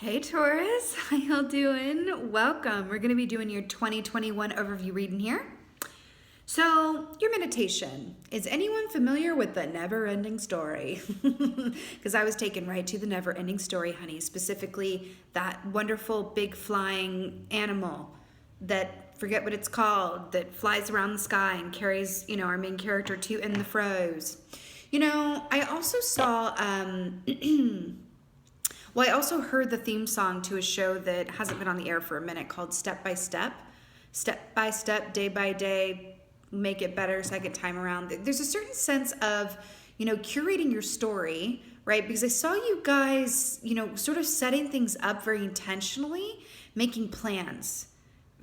Hey Taurus, how y'all doing? Welcome. We're going to be doing your 2021 overview reading here. So, your meditation. Is anyone familiar with the never-ending story? Because I was taken right to the never-ending story, honey. Specifically, that wonderful big flying animal that, forget what it's called, that flies around the sky and carries, our main character to and the froze. I also saw... Well, I also heard the theme song to a show that hasn't been on the air for a minute called Step by Step. Step by step, day by day, make it better second time around. There's a certain sense of, curating your story, right? Because I saw you guys, sort of setting things up very intentionally, making plans.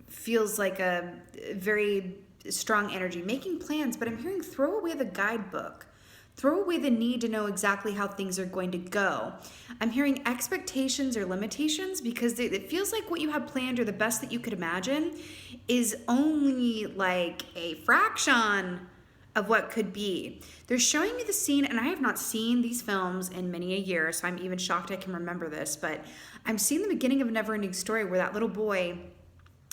Feels like a very strong energy. Making plans, but I'm hearing throw away the guidebook. Throw away the need to know exactly how things are going to go. I'm hearing expectations or limitations because it feels like what you have planned or the best that you could imagine is only like a fraction of what could be. They're showing me the scene, and I have not seen these films in many a year, so I'm even shocked I can remember this, but I'm seeing the beginning of a never-ending story where that little boy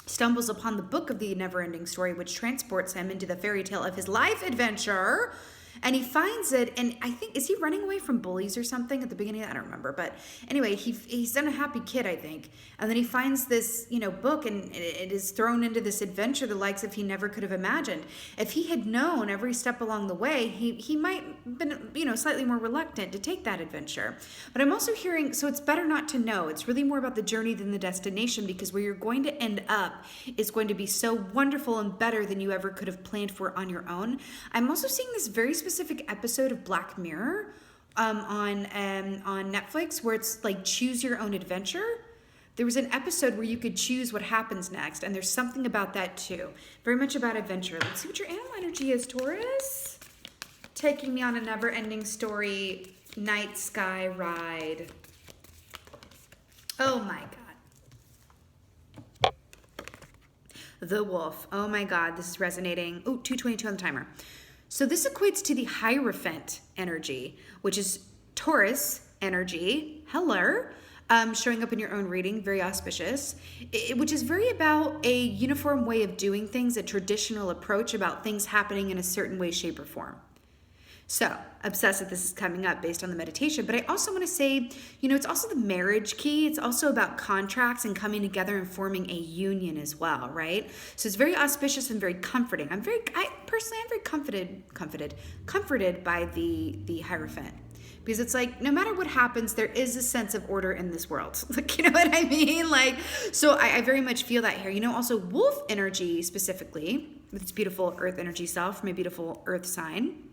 stumbles upon the book of the never-ending story, which transports him into the fairy tale of his life adventure. And he finds it, and I think, is he running away from bullies or something at the beginning? I don't remember. But anyway, he's an unhappy kid, I think. And then he finds this, book, and it is thrown into this adventure the likes of he never could have imagined. If he had known every step along the way, he might have been, slightly more reluctant to take that adventure. But I'm also hearing, so it's better not to know. It's really more about the journey than the destination, because where you're going to end up is going to be so wonderful and better than you ever could have planned for on your own. I'm also seeing this very specific episode of Black Mirror on Netflix where it's like choose your own adventure. There was an episode where you could choose what happens next, and there's something about that too. Very much about adventure. Let's see what your animal energy is, Taurus. Taking me on a never-ending story night sky ride. Oh my God. The wolf. Oh my God, this is resonating. Oh, 222 on the timer. So this equates to the Hierophant energy, which is Taurus energy. Hello. Showing up in your own reading, very auspicious, which is very about a uniform way of doing things, a traditional approach about things happening in a certain way, shape, or form. So, obsessed that this is coming up based on the meditation, but I also want to say, it's also the marriage key. It's also about contracts and coming together and forming a union as well, right? So it's very auspicious and very comforting. I'm very comforted by the Hierophant. Because it's like, no matter what happens, there is a sense of order in this world. Like, you know what I mean? So I very much feel that here. Also wolf energy specifically, with its beautiful earth energy self, my beautiful earth sign.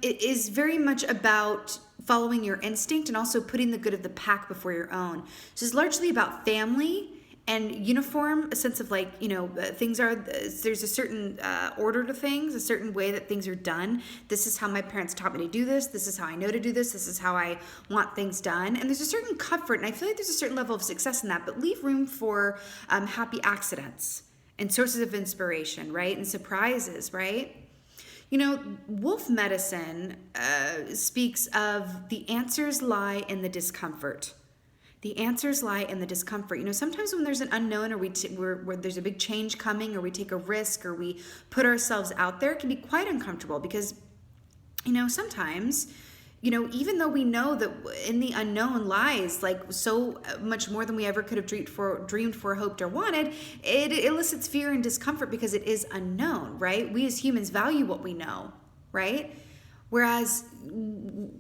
It is very much about following your instinct and also putting the good of the pack before your own. So it's largely about family and uniform, a sense of there's a certain order to things, a certain way that things are done. This is how my parents taught me to do this. This is how I know to do this. This is how I want things done. And there's a certain comfort, and I feel like there's a certain level of success in that, but leave room for happy accidents and sources of inspiration, right? And surprises, right? Wolf medicine speaks of the answers lie in the discomfort. The answers lie in the discomfort. Sometimes when there's an unknown or where there's a big change coming, or we take a risk, or we put ourselves out there, it can be quite uncomfortable because, sometimes, even though we know that in the unknown lies like so much more than we ever could have dreamed for, hoped, or wanted, it elicits fear and discomfort because it is unknown, right? We as humans value what we know, right? Whereas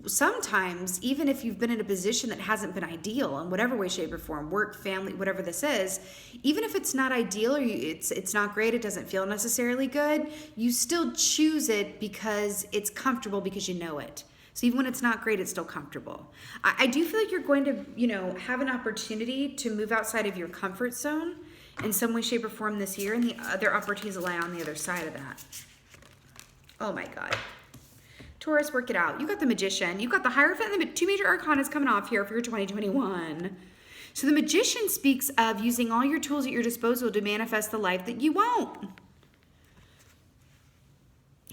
sometimes, even if you've been in a position that hasn't been ideal in whatever way, shape, or form, work, family, whatever this is, even if it's not ideal or it's not great, it doesn't feel necessarily good, you still choose it because it's comfortable, because you know it. So even when it's not great, it's still comfortable. I do feel like you're going to, have an opportunity to move outside of your comfort zone in some way, shape, or form this year, and the other opportunities lie on the other side of that. Oh my God. Taurus, work it out. You got the Magician. You got the Hierophant, and the two major arcanas coming off here for your 2021. So the Magician speaks of using all your tools at your disposal to manifest the life that you want.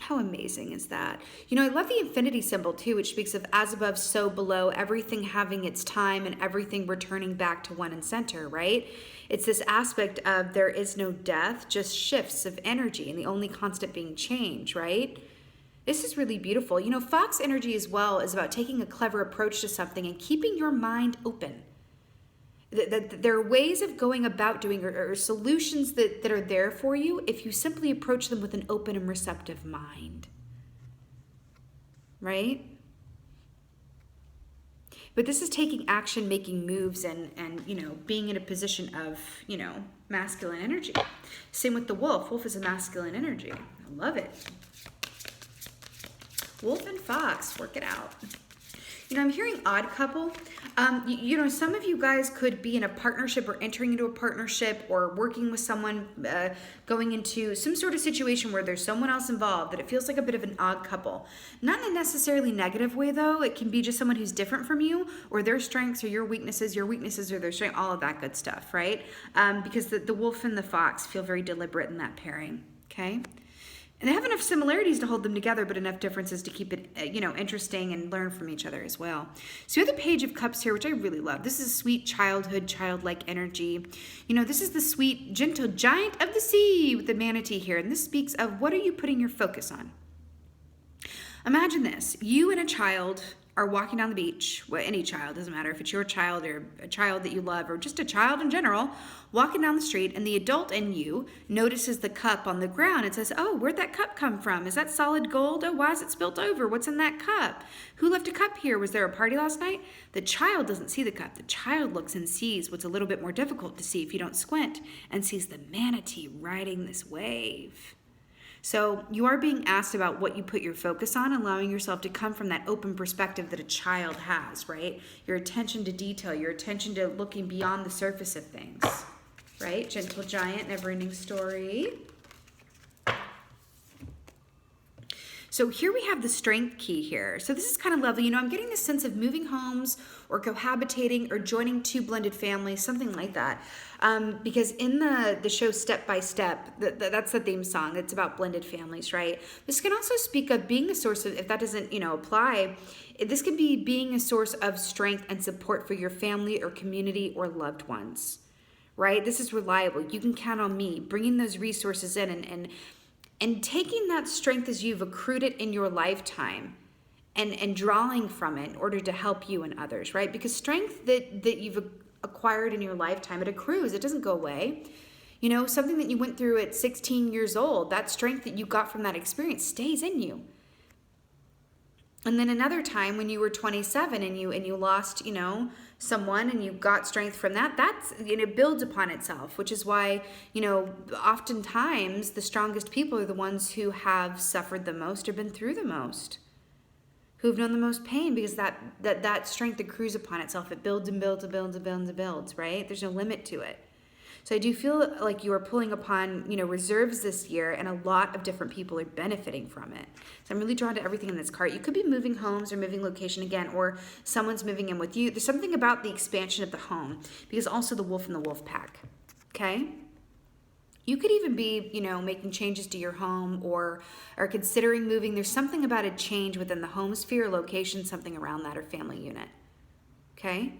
How amazing is that? You know, I love the infinity symbol too, which speaks of as above, so below, everything having its time and everything returning back to one and center, right? It's this aspect of there is no death, just shifts of energy, and the only constant being change, right? This is really beautiful. You know, fox energy as well is about taking a clever approach to something and keeping your mind open. There are ways of going about doing or solutions that are there for you if you simply approach them with an open and receptive mind. Right? But this is taking action, making moves, and you know, being in a position of, you know, masculine energy. Same with the wolf. Wolf is a masculine energy. I love it. Wolf and fox, work it out. You know, I'm hearing odd couple. You know, some of you guys could be in a partnership or entering into a partnership or working with someone, going into some sort of situation where there's someone else involved, that it feels like a bit of an odd couple. Not in a necessarily negative way, though. It can be just someone who's different from you, or their strengths or your weaknesses are their strength, all of that good stuff, right? Because the wolf and the fox feel very deliberate in that pairing, okay? And they have enough similarities to hold them together, but enough differences to keep it, you know, interesting and learn from each other as well. So you have the Page of Cups here, which I really love. This is sweet childhood, childlike energy. You know, this is the sweet, gentle giant of the sea with the manatee here. And this speaks of what are you putting your focus on? Imagine this. You and a child are walking down the beach, well, any child, doesn't matter if it's your child or a child that you love or just a child in general, walking down the street, and the adult in you notices the cup on the ground and says, oh, where'd that cup come from? Is that solid gold? Oh, why is it spilt over? What's in that cup? Who left a cup here? Was there a party last night? The child doesn't see the cup. The child looks and sees what's a little bit more difficult to see if you don't squint, and sees the manatee riding this wave. So you are being asked about what you put your focus on, allowing yourself to come from that open perspective that a child has, right? Your attention to detail, your attention to looking beyond the surface of things, right? Gentle giant, never-ending story. So here we have the strength key here. So this is kind of lovely. You know, I'm getting this sense of moving homes or cohabitating or joining two blended families, something like that. Because in the show Step by Step, that's the theme song. It's about blended families, right? This can also speak of being a source of, if that doesn't, you know, apply, this could be being a source of strength and support for your family or community or loved ones, right? This is reliable. You can count on me bringing those resources in and taking that strength as you've accrued it in your lifetime and drawing from it in order to help you and others, right? Because strength that you've acquired in your lifetime, it accrues, it doesn't go away. You know, something that you went through at 16 years old, that strength that you got from that experience stays in you. And then another time when you were 27 and you lost, you know, someone and you got strength from that, that's, you know, builds upon itself, which is why, you know, oftentimes the strongest people are the ones who have suffered the most or been through the most, who've known the most pain, because that strength accrues upon itself. It builds and builds and builds and builds and builds, right? There's no limit to it. So I do feel like you are pulling upon, you know, reserves this year, and a lot of different people are benefiting from it. So I'm really drawn to everything in this card. You could be moving homes or moving location again, or someone's moving in with you. There's something about the expansion of the home, because also the wolf and the wolf pack, okay? You could even be, you know, making changes to your home or considering moving. There's something about a change within the home sphere, location, something around that, or family unit, okay?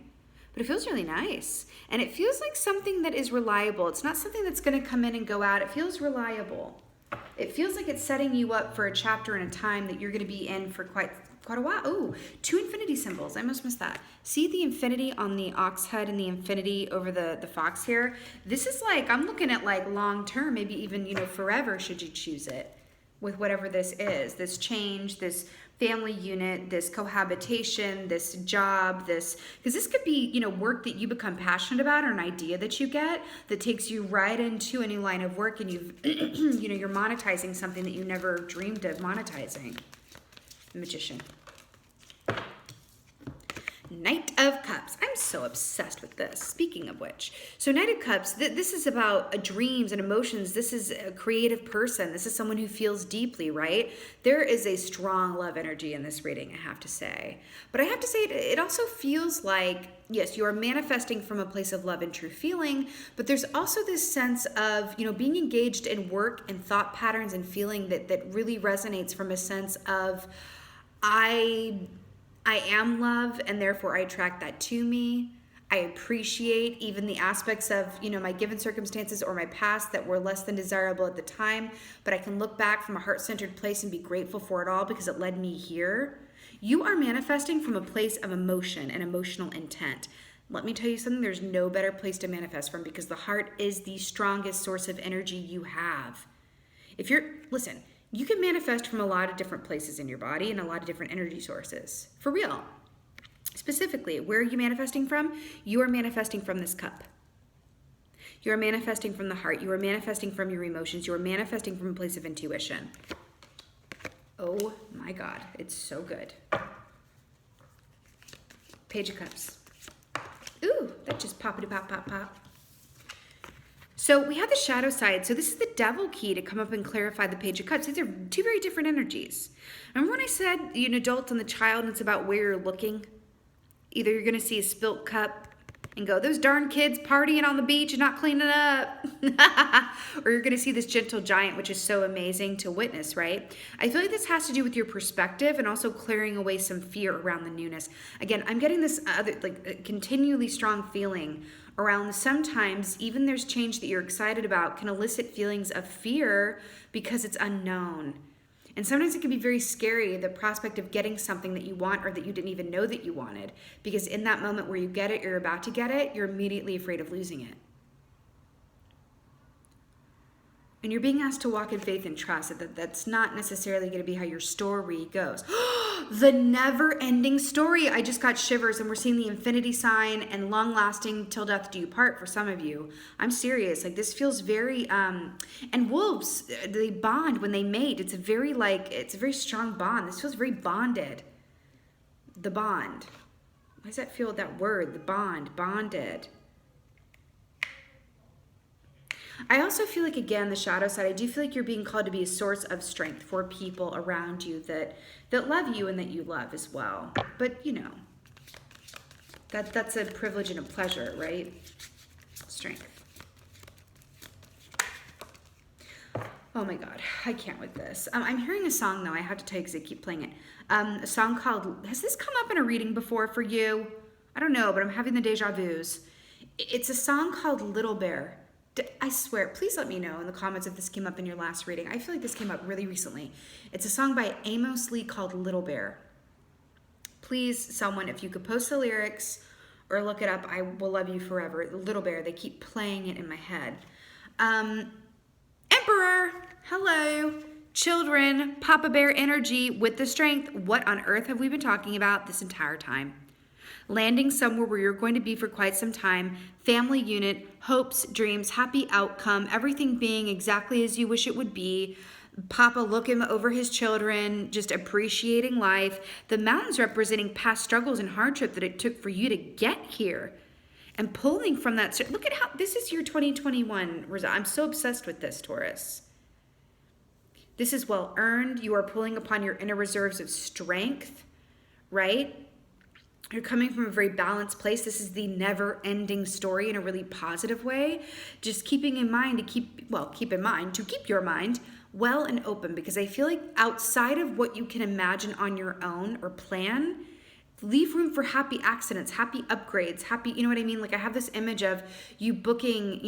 But it feels really nice. And it feels like something that is reliable. It's not something that's going to come in and go out. It feels reliable. It feels like it's setting you up for a chapter and a time that you're going to be in for quite a while. Oh, 2 infinity symbols. I almost missed that. See the infinity on the ox head and the infinity over the fox here? This is like, I'm looking at like long term, maybe even, you know, forever should you choose it, with whatever this is, this change, this family unit, this cohabitation, this job, this, because this could be, you know, work that you become passionate about, or an idea that you get that takes you right into a new line of work, and you've, you know, you're monetizing something that you never dreamed of monetizing. The Magician. Knight of Cups. I'm so obsessed with this. Speaking of which, so Knight of Cups, this is about dreams and emotions. This is a creative person. This is someone who feels deeply, right? There is a strong love energy in this reading, I have to say. But I have to say, it also feels like, yes, you are manifesting from a place of love and true feeling, but there's also this sense of, being engaged in work and thought patterns and feeling that really resonates from a sense of, I am love, and therefore I attract that to me. I appreciate even the aspects of, my given circumstances or my past that were less than desirable at the time, but I can look back from a heart-centered place and be grateful for it all because it led me here. You are manifesting from a place of emotion and emotional intent. Let me tell you something, there's no better place to manifest from because the heart is the strongest source of energy you have. Listen, you can manifest from a lot of different places in your body and a lot of different energy sources. For real. Specifically, where are you manifesting from? You are manifesting from this cup. You are manifesting from the heart. You are manifesting from your emotions. You are manifesting from a place of intuition. Oh my God, it's so good. Page of Cups. Ooh, that just pop. So we have the shadow side. So this is the devil key to come up and clarify the Page of Cups. These are two very different energies. Remember when I said an adult and the child, and it's about where you're looking? Either you're going to see a spilt cup and go, those darn kids partying on the beach and not cleaning up. Or you're going to see this gentle giant, which is so amazing to witness, right? I feel like this has to do with your perspective and also clearing away some fear around the newness. Again, I'm getting this continually strong feeling around sometimes even there's change that you're excited about can elicit feelings of fear because it's unknown. And sometimes it can be very scary, the prospect of getting something that you want or that you didn't even know that you wanted. Because in that moment where you get it, you're about to get it, you're immediately afraid of losing it. And you're being asked to walk in faith and trust that's not necessarily going to be how your story goes. The never-ending story. I just got shivers, and we're seeing the infinity sign and long-lasting till death do you part for some of you. I'm serious. This feels very, and wolves, they bond when they mate. It's a very strong bond. This feels very bonded. The bond. Why does that feel, that word, the bond, bonded? I also feel like, again, the shadow side, I do feel like you're being called to be a source of strength for people around you that love you and that you love as well. But, that's a privilege and a pleasure, right? Strength. Oh my God, I can't with this. I'm hearing a song though, I have to tell you because I keep playing it. A song called, has this come up in a reading before for you? I don't know, but I'm having the deja vus. It's a song called Little Bear. I swear, please let me know in the comments if this came up in your last reading. I feel like this came up really recently. It's a song by Moseley called Little Bear. Please, someone, if you could post the lyrics or look it up, I will love you forever. Little Bear, they keep playing it in my head. Emperor, hello. Children, Papa Bear energy with the strength. What on earth have we been talking about this entire time? Landing somewhere where you're going to be for quite some time, family unit, hopes, dreams, happy outcome, everything being exactly as you wish it would be. Papa looking over his children, just appreciating life. The mountains representing past struggles and hardship that it took for you to get here. And pulling from that, look at how, this is your 2021 result. I'm so obsessed with this, Taurus. This is well earned. You are pulling upon your inner reserves of strength, right? You're coming from a very balanced place. This is the never-ending story in a really positive way. Just keeping in mind to keep your mind well and open, because I feel like outside of what you can imagine on your own or plan, leave room for happy accidents, happy upgrades, happy, you know what I mean? Like I have this image of you booking,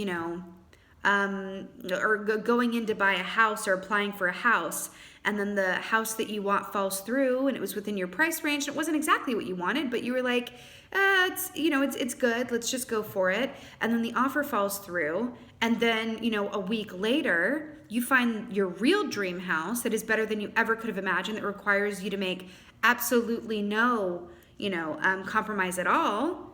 or going in to buy a house or applying for a house, and then the house that you want falls through and it was within your price range and it wasn't exactly what you wanted, but you were like, it's good, let's just go for it. And then the offer falls through, and then, a week later, you find your real dream house that is better than you ever could have imagined, that requires you to make absolutely no, compromise at all,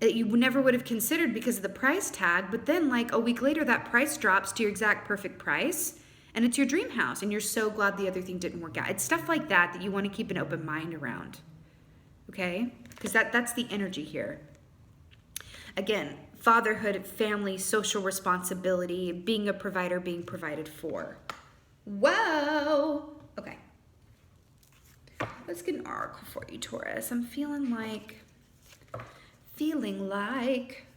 that you never would have considered because of the price tag. But then like a week later, that price drops to your exact perfect price and it's your dream house and you're so glad the other thing didn't work out. It's stuff like that that you want to keep an open mind around. okay? Because that's the energy here. Again, fatherhood, family, social responsibility, being a provider, being provided for. Whoa! Okay. Let's get an oracle for you, Taurus. I'm feeling like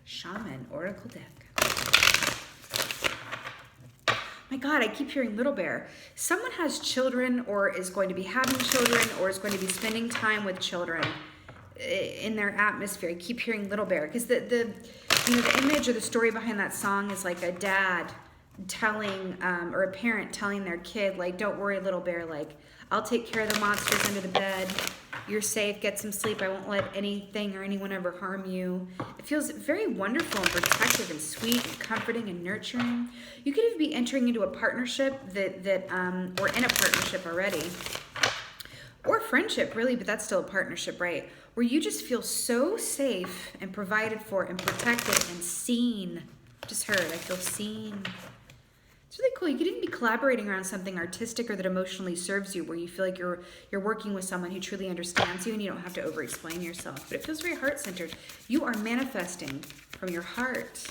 Shaman Oracle deck. My God, I keep hearing Little Bear. Someone has children or is going to be having children or is going to be spending time with children in their atmosphere. I keep hearing Little Bear because the image or the story behind that song is like a dad telling or a parent telling their kid, like, don't worry, little bear, like, I'll take care of the monsters under the bed. You're safe, get some sleep. I won't let anything or anyone ever harm you. It feels very wonderful and protective and sweet and comforting and nurturing. You could even be entering into a partnership or in a partnership already, or friendship really, but that's still a partnership, right? Where you just feel so safe and provided for and protected and seen. Just heard, I feel seen. It's really cool. You could even be collaborating around something artistic or that emotionally serves you, where you feel like you're working with someone who truly understands you and you don't have to over-explain yourself. But it feels very heart-centered. You are manifesting from your heart.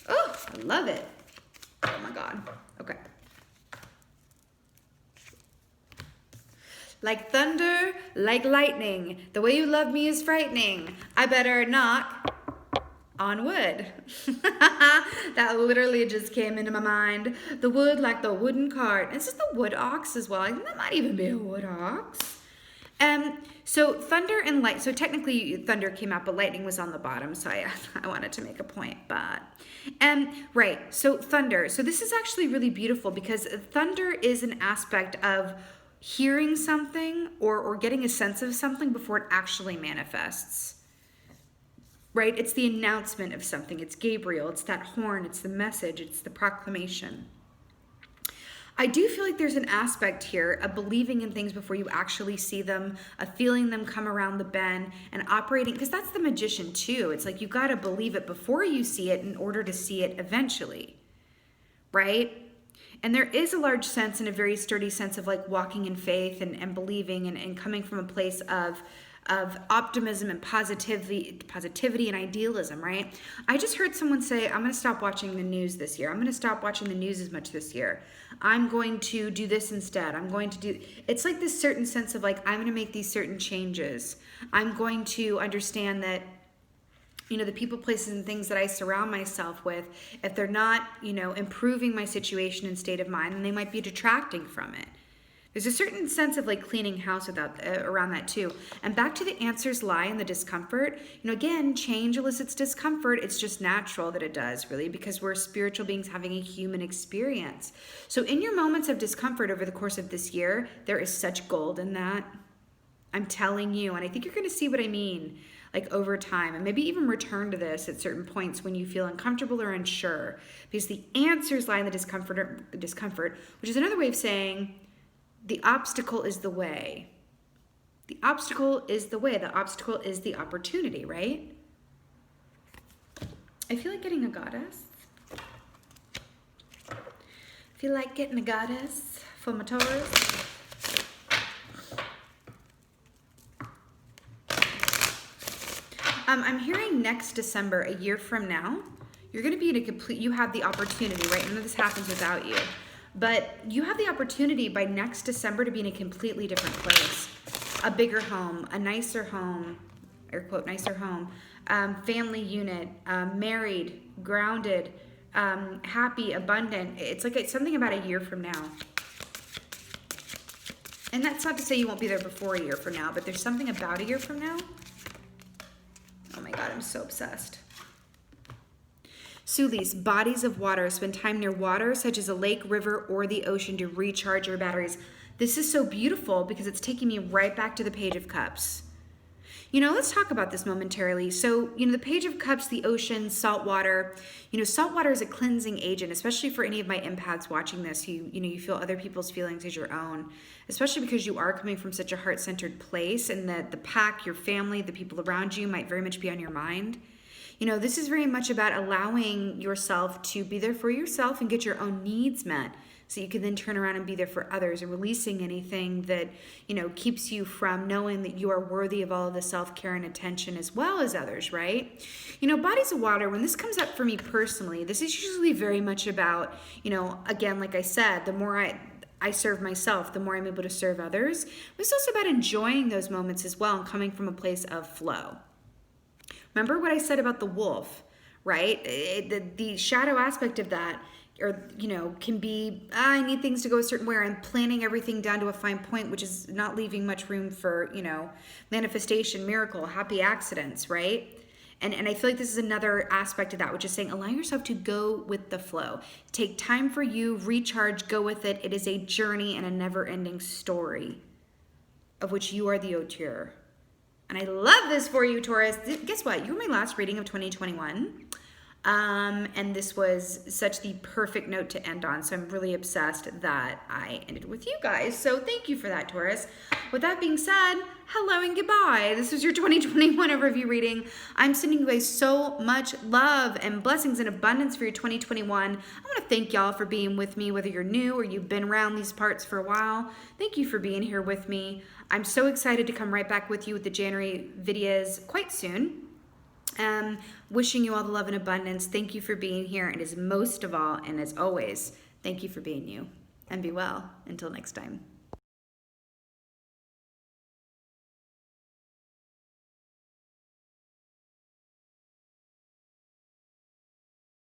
Oh, I love it. Oh my God. Okay. Like thunder, like lightning. The way you love me is frightening. I better knock on wood. That literally just came into my mind. The wood like the wooden cart. This is the wood ox as well. I think that might even be a wood ox. So thunder and light. So technically thunder came out, but lightning was on the bottom. So I wanted to make a point, but right. So thunder. So this is actually really beautiful because thunder is an aspect of hearing something or getting a sense of something before it actually manifests. Right? It's the announcement of something. It's Gabriel. It's that horn. It's the message. It's the proclamation. I do feel like there's an aspect here of believing in things before you actually see them, of feeling them come around the bend and operating, because that's the magician too. It's like you got to believe it before you see it in order to see it eventually. Right? And there is a large sense and a very sturdy sense of like walking in faith and believing and coming from a place of optimism and positivity and idealism, right? I just heard someone say, I'm going to stop watching the news this year. I'm going to stop watching the news as much this year. I'm going to do this instead. I'm going to do, it's like this certain sense of like, I'm going to make these certain changes. I'm going to understand that, you know, the people, places, and things that I surround myself with, if they're not, you know, improving my situation and state of mind, then they might be detracting from it. There's a certain sense of like cleaning house around that too. And back to the answers lie in the discomfort. You know, again, change elicits discomfort. It's just natural that it does, really, because we're spiritual beings having a human experience. So in your moments of discomfort over the course of this year, there is such gold in that. I'm telling you, and I think you're going to see what I mean, like over time, and maybe even return to this at certain points when you feel uncomfortable or unsure, because the answers lie in the discomfort, which is another way of saying the obstacle is the way. The obstacle is the way. The obstacle is the opportunity, right? I feel like getting a goddess. I feel like getting a goddess for my Taurus. I'm hearing next December, a year from now, you're going to be in a complete, you have the opportunity, right? None of this happens without you. But you have the opportunity by next December to be in a completely different place. A bigger home, a nicer home, air quote, nicer home, family unit, married, grounded, happy, abundant. It's like it's something about a year from now. And that's not to say you won't be there before a year from now, but there's something about a year from now. Oh my God, I'm so obsessed. Sulis, bodies of water. Spend time near water, such as a lake, river, or the ocean to recharge your batteries. This is so beautiful because it's taking me right back to the Page of Cups. You know, let's talk about this momentarily. So, you know, the Page of Cups, the ocean, salt water. You know, salt water is a cleansing agent, especially for any of my empaths watching this. You know, you feel other people's feelings as your own, especially because you are coming from such a heart-centered place, and that the pack, your family, the people around you might very much be on your mind. You know, this is very much about allowing yourself to be there for yourself and get your own needs met so you can then turn around and be there for others, and releasing anything that, you know, keeps you from knowing that you are worthy of all of the self-care and attention as well as others, right? You know, bodies of water, when this comes up for me personally, this is usually very much about, you know, again, like I said, the more I serve myself, the more I'm able to serve others. But it's also about enjoying those moments as well and coming from a place of flow. Remember what I said about the wolf, right? The shadow aspect of that, or, you know, can be, I need things to go a certain way, or I'm planning everything down to a fine point, which is not leaving much room for, you know, manifestation, miracle, happy accidents, right? And I feel like this is another aspect of that, which is saying allow yourself to go with the flow. Take time for you, recharge, go with it. It is a journey and a never-ending story of which you are the auteur. And I love this for you, Taurus. Guess what? You were my last reading of 2021. And this was such the perfect note to end on. So I'm really obsessed that I ended with you guys. So thank you for that, Taurus. With that being said, hello and goodbye. This was your 2021 overview reading. I'm sending you guys so much love and blessings and abundance for your 2021. I want to thank y'all for being with me, whether you're new or you've been around these parts for a while. Thank you for being here with me. I'm so excited to come right back with you with the January videos quite soon. Wishing you all the love and abundance. Thank you for being here. And as most of all, and as always, thank you for being you. And be well. Until next time.